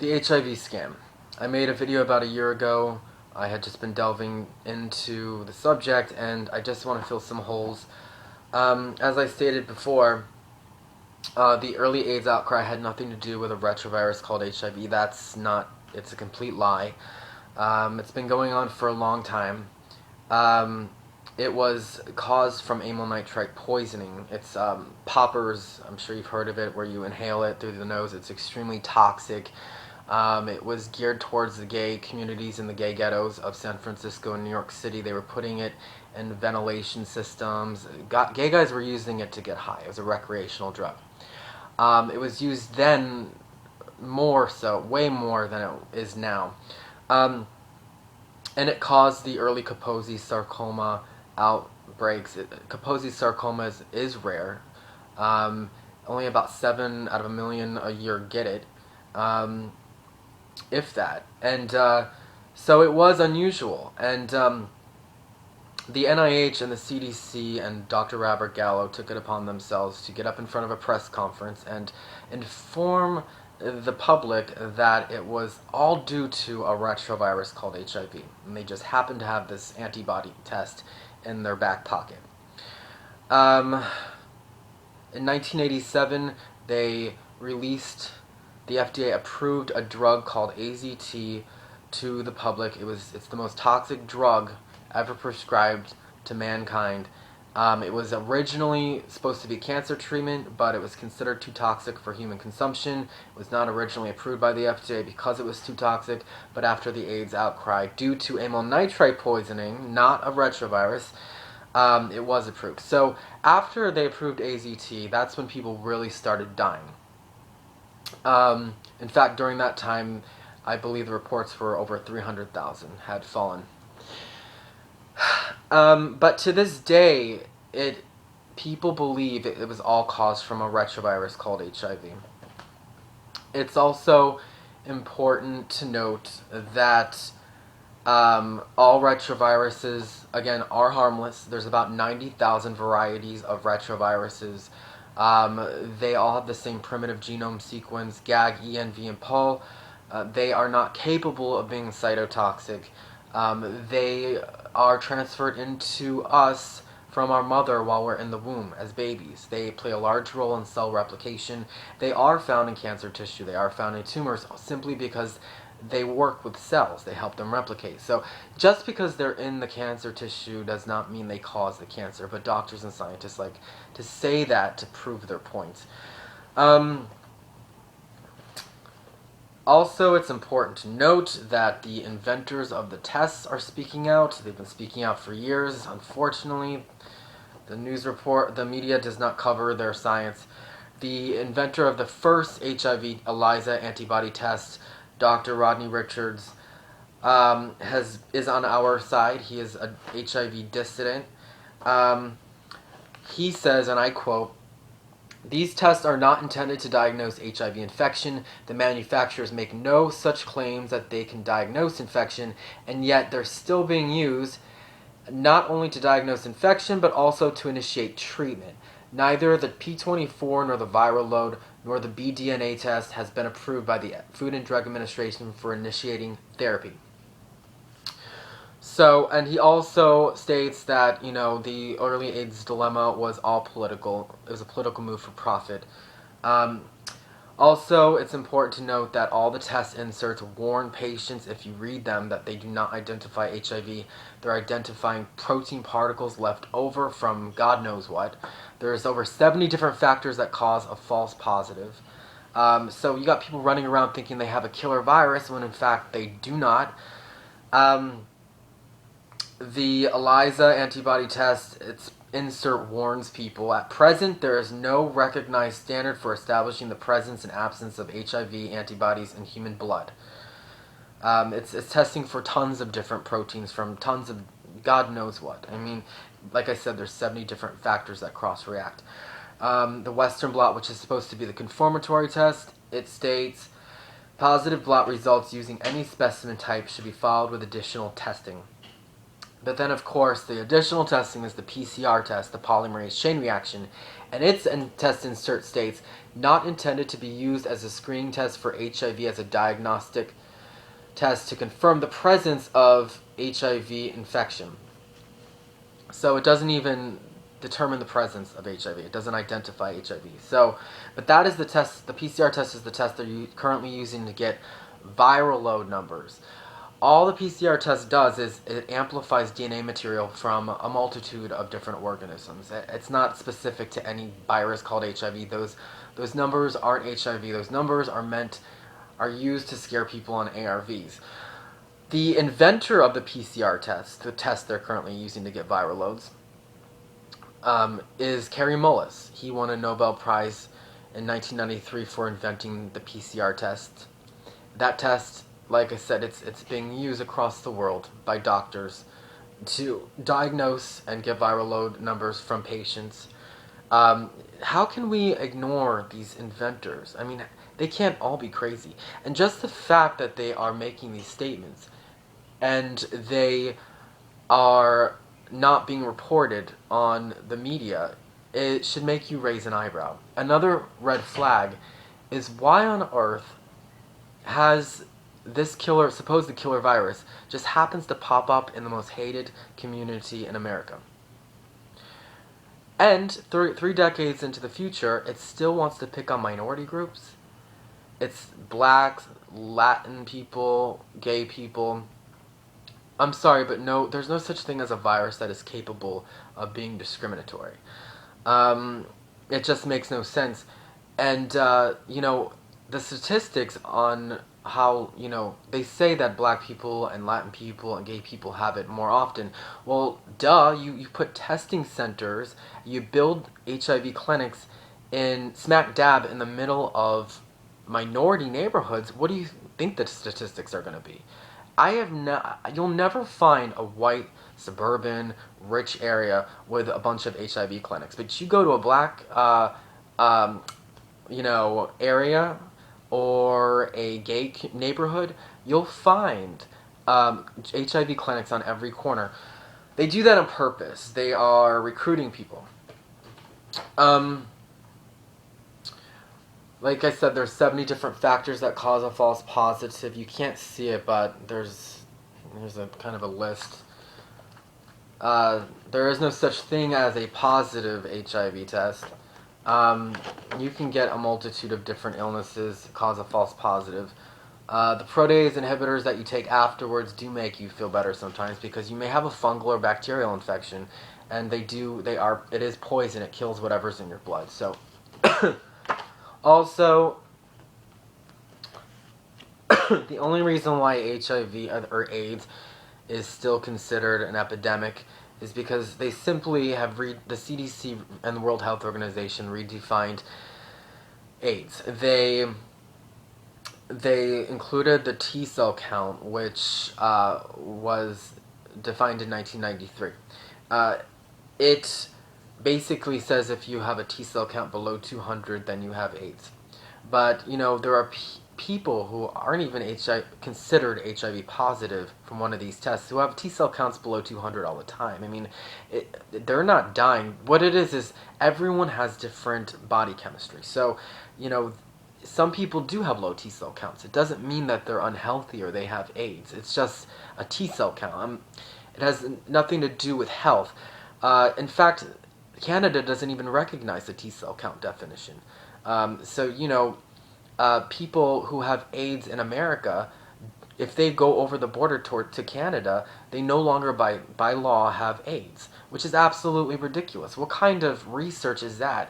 The HIV scam. I made a video about a year ago. I had just been delving into the subject and I just want to fill some holes. As I stated before, the early AIDS outcry had nothing to do with a retrovirus called HIV. It's a complete lie. It's been going on for a long time. It was caused from amyl nitrite poisoning. It's poppers, I'm sure you've heard of it, where you inhale it through the nose. It's extremely toxic. It was geared towards the gay communities in the gay ghettos of San Francisco and New York City. They were putting it in ventilation systems. Gay guys were using it to get high. It was a recreational drug. It was used then more so, way more than it is now. And it caused the early Kaposi sarcoma outbreaks. Kaposi sarcoma is rare. Only about 7 out of a million a year get it. If that. And so it was unusual. And the NIH and the CDC and Dr. Robert Gallo took it upon themselves to get up in front of a press conference and inform the public that it was all due to a retrovirus called HIV. And they just happened to have this antibody test in their back pocket. In 1987, they released, the FDA approved a drug called AZT to the public. It's the most toxic drug ever prescribed to mankind. It was originally supposed to be cancer treatment, but it was considered too toxic for human consumption. It was not originally approved by the FDA because it was too toxic, but after the AIDS outcry, due to amyl nitrite poisoning, not a retrovirus, it was approved. So after they approved AZT, that's when people really started dying. In fact, during that time, I believe the reports were over 300,000 had fallen. But to this day, people believe it was all caused from a retrovirus called HIV. It's also important to note that all retroviruses, again, are harmless. There's about 90,000 varieties of retroviruses. They all have the same primitive genome sequence, GAG, ENV, and POL. They are not capable of being cytotoxic. They are transferred into us from our mother while we're in the womb as babies. They play a large role in cell replication. They are found in cancer tissue. They are found in tumors simply because they work with cells. They help them replicate. So just because they're in the cancer tissue does not mean they cause the cancer, but doctors and scientists like to say that to prove their point. Also, it's important to note that the inventors of the tests are speaking out. They've been speaking out for years. Unfortunately, the media does not cover their science. The inventor of the first HIV ELISA antibody test, Dr. Rodney Richards, is on our side. He is a HIV dissident. He says, and I quote, "These tests are not intended to diagnose HIV infection. The manufacturers make no such claims that they can diagnose infection, and yet they're still being used not only to diagnose infection, but also to initiate treatment. Neither the P24 nor the viral load nor the bDNA test has been approved by the Food and Drug Administration for initiating therapy." So, and he also states that, the early AIDS dilemma was all political. It was a political move for profit. Also, it's important to note that all the test inserts warn patients, if you read them, that they do not identify HIV. They're identifying protein particles left over from God knows what. There's over 70 different factors that cause a false positive. So you got people running around thinking they have a killer virus when in fact they do not. The ELISA antibody test, its insert warns people, at present there is no recognized standard for establishing the presence and absence of HIV antibodies in human blood. It's testing for tons of different proteins from tons of God knows what. I mean, like I said, there's 70 different factors that cross-react. The Western blot, which is supposed to be the confirmatory test, it states, "Positive blot results using any specimen type should be followed with additional testing." But then, of course, the additional testing is the PCR test, the polymerase chain reaction, and its test insert states not intended to be used as a screening test for HIV as a diagnostic test to confirm the presence of HIV infection. So it doesn't even determine the presence of HIV. It doesn't identify HIV. So, but that is the test. The PCR test is the test they're currently using to get viral load numbers. All the PCR test does is it amplifies DNA material from a multitude of different organisms. It's not specific to any virus called HIV. Those numbers aren't HIV. Those numbers are used to scare people on ARVs. The inventor of the PCR test, the test they're currently using to get viral loads, is Kary Mullis. He won a Nobel Prize in 1993 for inventing the PCR test. That test, like I said, it's being used across the world by doctors to diagnose and get viral load numbers from patients. How can we ignore these inventors? I mean, they can't all be crazy. And just the fact that they are making these statements and they are not being reported on the media, it should make you raise an eyebrow. Another red flag is why on earth has this supposed killer virus just happens to pop up in the most hated community in America. And three decades into the future, it still wants to pick on minority groups. It's blacks, Latin people, gay people. I'm sorry, but no, there's no such thing as a virus that is capable of being discriminatory. It just makes no sense. And, the statistics on how, they say that black people and Latin people and gay people have it more often. Well, duh, you put testing centers, you build HIV clinics in smack dab in the middle of minority neighborhoods. What do you think the statistics are going to be? You'll never find a white, suburban, rich area with a bunch of HIV clinics. But you go to a black, area or a gay neighborhood, you'll find HIV clinics on every corner. They do that on purpose. They are recruiting people. Like I said, there's 70 different factors that cause a false positive. You can't see it, but there's a kind of a list. There is no such thing as a positive HIV test. You can get a multitude of different illnesses cause a false positive. The protease inhibitors that you take afterwards do make you feel better sometimes because you may have a fungal or bacterial infection, and it is poison. It kills whatever's in your blood. So. Also, the only reason why HIV or AIDS is still considered an epidemic is because they simply have the CDC and the World Health Organization redefined AIDS. They included the T cell count, which was defined in 1993. It basically says if you have a T cell count below 200, then you have AIDS. But, there are people who aren't even considered HIV positive from one of these tests who have T cell counts below 200 all the time. I mean, they're not dying. What it is everyone has different body chemistry. So, some people do have low T cell counts. It doesn't mean that they're unhealthy or they have AIDS. It's just a T cell count. It has nothing to do with health. In fact, Canada doesn't even recognize the T cell count definition. People who have AIDS in America, if they go over the border to Canada, they no longer by law have AIDS, which is absolutely ridiculous. What kind of research is that?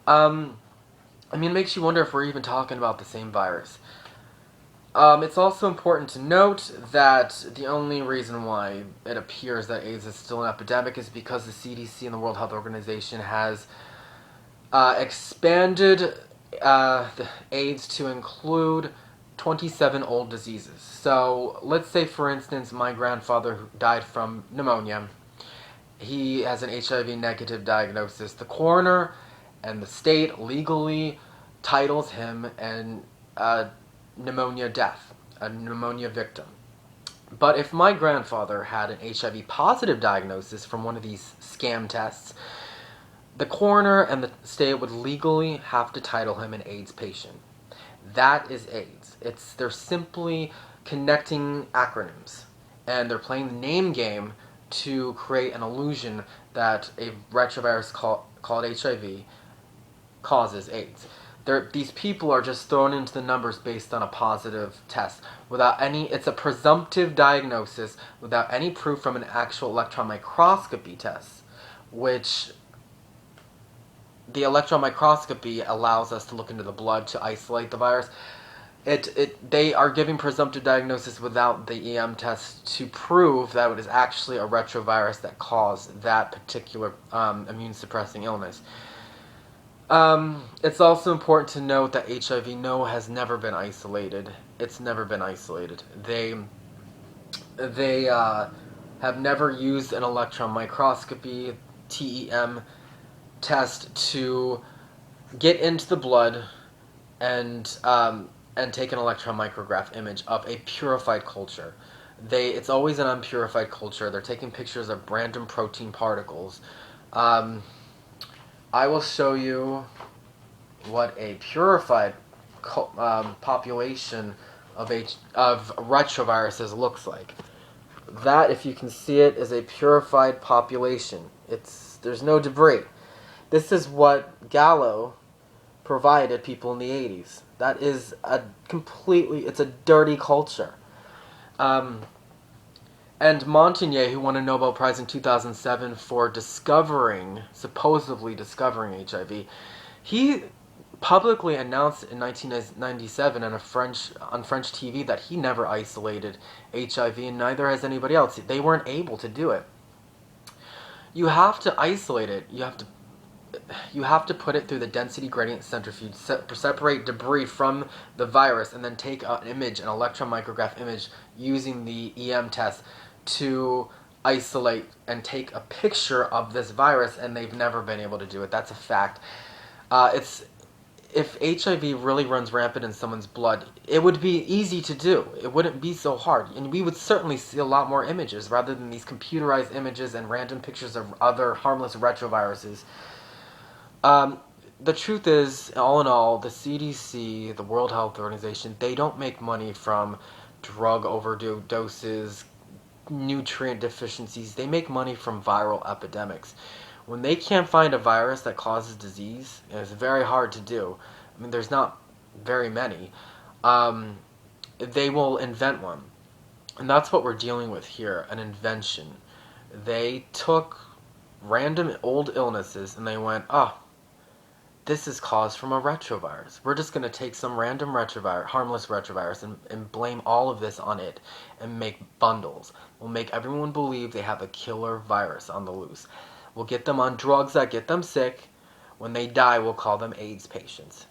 It makes you wonder if we're even talking about the same virus. It's also important to note that the only reason why it appears that AIDS is still an epidemic is because the CDC and the World Health Organization has expanded the AIDS to include 27 old diseases. So let's say, for instance, my grandfather who died from pneumonia. He has an HIV negative diagnosis. The coroner and the state legally titles him an pneumonia death, a pneumonia victim. But if my grandfather had an HIV positive diagnosis from one of these scam tests, the coroner and the state would legally have to title him an AIDS patient. That is AIDS. They're simply connecting acronyms, and they're playing the name game to create an illusion that a retrovirus called HIV causes AIDS. These people are just thrown into the numbers based on a positive test without any. It's a presumptive diagnosis without any proof from an actual electron microscopy test, which the electron microscopy allows us to look into the blood to isolate the virus. They are giving presumptive diagnosis without the EM test to prove that it is actually a retrovirus that caused that particular immune suppressing illness. It's also important to note that HIV has never been isolated. It's never been isolated. They have never used an electron microscopy TEM test to get into the blood and take an electron micrograph image of a purified culture. It's always an unpurified culture. They're taking pictures of random protein particles. I will show you what a purified population of retroviruses looks like. That, if you can see it, is a purified population. There's no debris. This is what Gallo provided people in the 80s. That is it's a dirty culture. And Montagnier, who won a Nobel Prize in 2007 for supposedly discovering HIV, he publicly announced in 1997 on French TV that he never isolated HIV, and neither has anybody else. They weren't able to do it. You have to isolate it. You have to put it through the density gradient centrifuge, separate debris from the virus, and then take an image, an electron micrograph image, using the EM test to isolate and take a picture of this virus, and they've never been able to do it. That's a fact. If HIV really runs rampant in someone's blood, it would be easy to do. It wouldn't be so hard. And we would certainly see a lot more images rather than these computerized images and random pictures of other harmless retroviruses. The truth is, all in all, the CDC, the World Health Organization, they don't make money from drug overdoses, nutrient deficiencies. They make money from viral epidemics. When they can't find a virus that causes disease, and it's very hard to do, I mean, there's not very many, they will invent one. And that's what we're dealing with here, an invention. They took random old illnesses and they went, this is caused from a retrovirus. We're just going to take some random harmless retrovirus, and blame all of this on it and make bundles. We'll make everyone believe they have a killer virus on the loose. We'll get them on drugs that get them sick. When they die, we'll call them AIDS patients.